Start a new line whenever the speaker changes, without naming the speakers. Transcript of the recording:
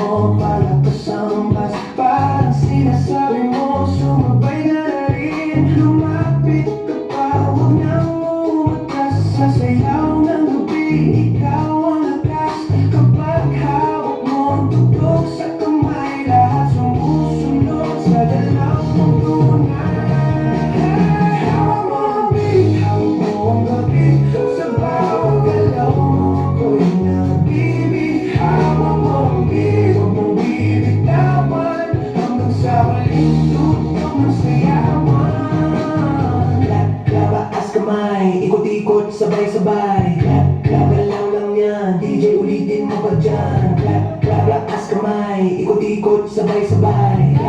mo palakas ang bas. Parang sinasabi mo, sumabay ka na rin. Lumapit ka pa, huwag nang umatras. Sa sayaw ng gabi, ikaw ang lakas. Kapag hawak mo ang tugtog sa kamay, lahat sumusunod sa dalaw mong tunay. Hawak mo ang beat, hawak mo ang gabi. Sa bawat galaw mo ako'y nabibig. Hawak mo ang beat, huwag mong bibitawan, hanggang sa huling tugtog ng sayawan. Labaas kamay, ikot-ikot, sabay-sabay. Galaw lang yan, DJ ulitin mo pa dyan. Labaas kamay, ikot-ikot, sabay-sabay.